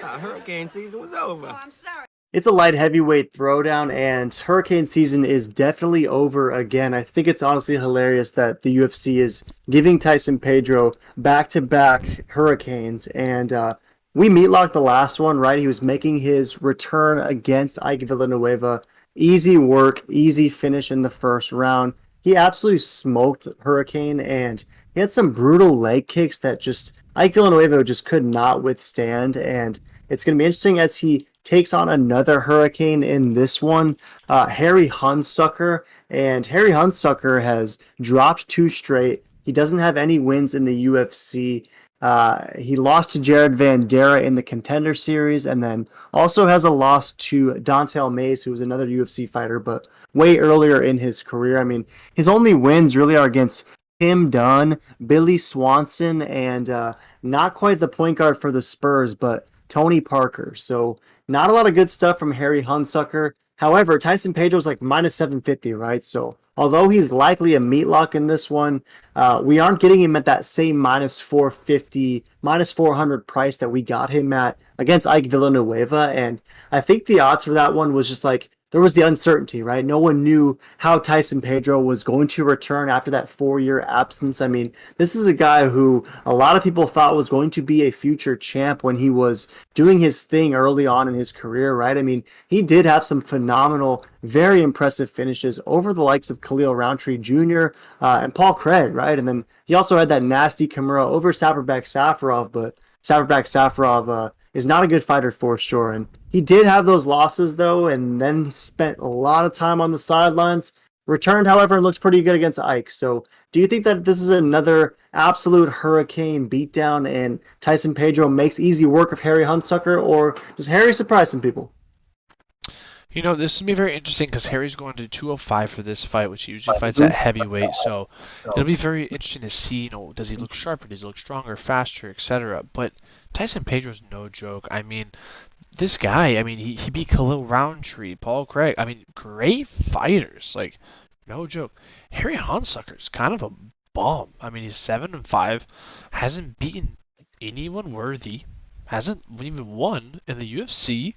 thought hurricane season was over. Oh, I'm sorry. It's a light heavyweight throwdown, and hurricane season is definitely over again. I think it's honestly hilarious that the UFC is giving Tyson Pedro back-to-back hurricanes, and we meatlocked the last one, right? He was making his return against Ike Villanueva. Easy work, easy finish in the first round. He absolutely smoked Hurricane, and he had some brutal leg kicks that just Ike Villanueva just could not withstand, and it's going to be interesting as he takes on another Hurricane in this one, Harry Hunsucker. And Harry Hunsucker has dropped two straight. He doesn't have any wins in the UFC. He lost to Jared Vandera in the Contender Series, and then also has a loss to Dontel Mays, who was another UFC fighter, but way earlier in his career. I mean, his only wins really are against Tim Dunn, Billy Swanson, and not quite the point guard for the Spurs, but Tony Parker. So not a lot of good stuff from Harry Hunsucker. However, Tyson Pedro's like minus 750, right? So although he's likely a meat lock in this one, we aren't getting him at that same minus 450, minus 400 price that we got him at against Ike Villanueva. And I think the odds for that one was just like, there was the uncertainty, right? No one knew how Tyson Pedro was going to return after that 4-year absence. I mean, this is a guy who a lot of people thought was going to be a future champ when he was doing his thing early on in his career, right? I mean, he did have some phenomenal, very impressive finishes over the likes of Khalil Roundtree Jr. And Paul Craig, right? And then he also had that nasty Kimura over Saperbek Safarov, but Saperbek Safarov is not a good fighter for sure. And he did have those losses, though, and then spent a lot of time on the sidelines. Returned, however, and looks pretty good against Ike. So do you think that this is another absolute hurricane beatdown and Tyson Pedro makes easy work of Harry Hunsucker, or does Harry surprise some people? You know, this is going to be very interesting because Harry's going to 205 for this fight, which he usually fights at heavyweight. So it'll be very interesting to see, you know, does he look sharper, does he look stronger, faster, etc. But Tyson Pedro's no joke. I mean, this guy, I mean, he beat Khalil Roundtree, Paul Craig. I mean, great fighters. Like, no joke. Harry Hunsucker's kind of a bum. I mean, he's 7-5, hasn't beaten anyone worthy, hasn't even won in the UFC.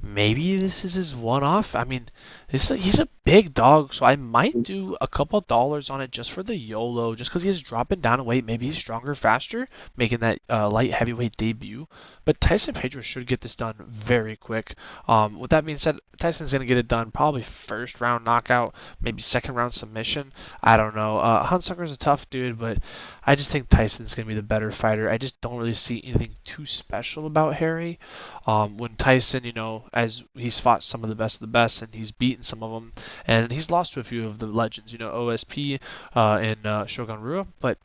Maybe this is his one-off. I mean, he's a big dog, so I might do a couple dollars on it just for the YOLO, just because he is dropping down a weight. Maybe he's stronger, faster, making that light heavyweight debut. But Tyson Pedro should get this done very quick. With that being said, Tyson's going to get it done probably first round knockout, maybe second round submission. I don't know. Hunsucker's a tough dude, but I just think Tyson's going to be the better fighter. I just don't really see anything too special about Harry. When Tyson, you know, as he's fought some of the best, and he's beaten some of them, and he's lost to a few of the legends, you know, OSP and Shogun Rua, but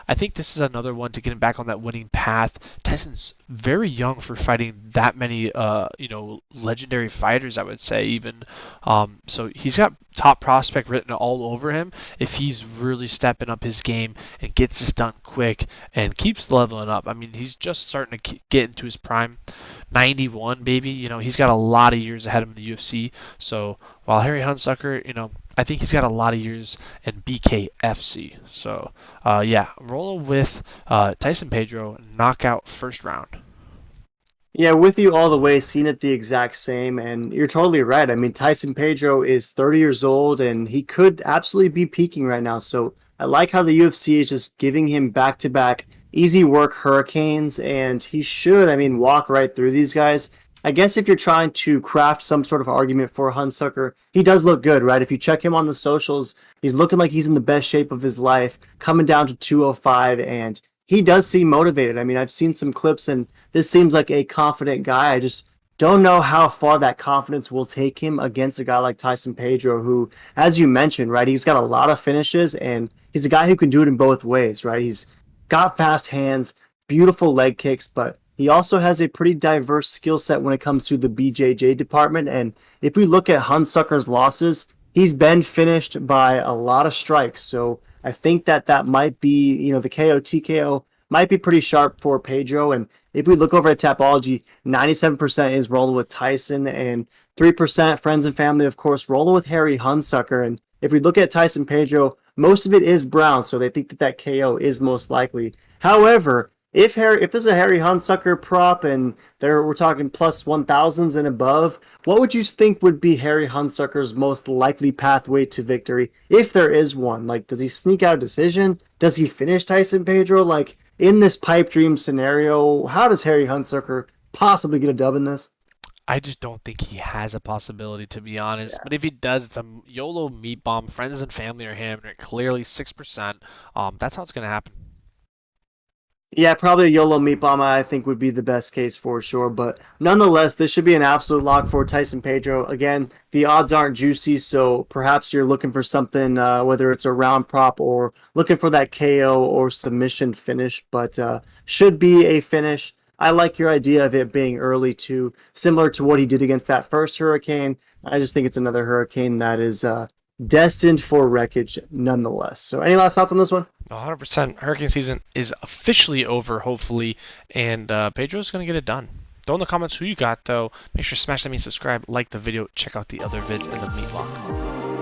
I think this is another one to get him back on that winning path. Tyson's very young for fighting that many, you know, legendary fighters, I would say, even. So he's got top prospect written all over him if he's really stepping up his game and gets this done quick and keeps leveling up. I mean, he's just starting to get into his prime. 91, baby. You know, he's got a lot of years ahead of him in the UFC. So while Harry Hunsucker, you know, I think he's got a lot of years in BKFC. So, yeah, rolling with Tyson Pedro, knockout first round. Yeah, with you all the way, seen it the exact same, and you're totally right. I mean, Tyson Pedro is 30 years old, and he could absolutely be peaking right now. So I like how the UFC is just giving him back-to-back easy work hurricanes, and he should, I mean, walk right through these guys. I guess if you're trying to craft some sort of argument for Hunsucker, he does look good, right? If you check him on the socials, he's looking like he's in the best shape of his life, coming down to 205, and he does seem motivated. I mean, I've seen some clips, and this seems like a confident guy. I just don't know how far that confidence will take him against a guy like Tyson Pedro, who, as you mentioned, right, he's got a lot of finishes, and he's a guy who can do it in both ways, right? He's got fast hands, beautiful leg kicks, but he also has a pretty diverse skill set when it comes to the BJJ department. And if we look at Hunsucker's losses, he's been finished by a lot of strikes. So I think that might be, you know, the KO TKO might be pretty sharp for Pedro. And if we look over at Tapology, 97% is rolling with Tyson, and 3% friends and family, of course, rolling with Harry Hunsucker. And if we look at Tyson Pedro, most of it is Brown, so they think that KO is most likely. However, if there's a Harry Hunsucker prop and we're talking plus 1,000s and above, what would you think would be Harry Hunsucker's most likely pathway to victory, if there is one? Like, does he sneak out a decision? Does he finish Tyson Pedro? Like, in this pipe dream scenario, how does Harry Hunsucker possibly get a dub in this? I just don't think he has a possibility, to be honest. Yeah. But if he does, it's a YOLO meat bomb. Friends and family are hammering it clearly 6%. That's how it's going to happen. Yeah, probably a YOLO meat bomb I think would be the best case for sure. But nonetheless, this should be an absolute lock for Tyson Pedro. Again, the odds aren't juicy, so perhaps you're looking for something, whether it's a round prop or looking for that KO or submission finish, but should be a finish. I like your idea of it being early too, similar to what he did against that first Hurricane. I just think it's another Hurricane that is destined for wreckage nonetheless. So any last thoughts on this one? 100%. Hurricane season is officially over, hopefully, and Pedro's going to get it done. Throw in the comments who you got, though. Make sure to smash that mean subscribe, like the video, check out the other vids in the meat locker.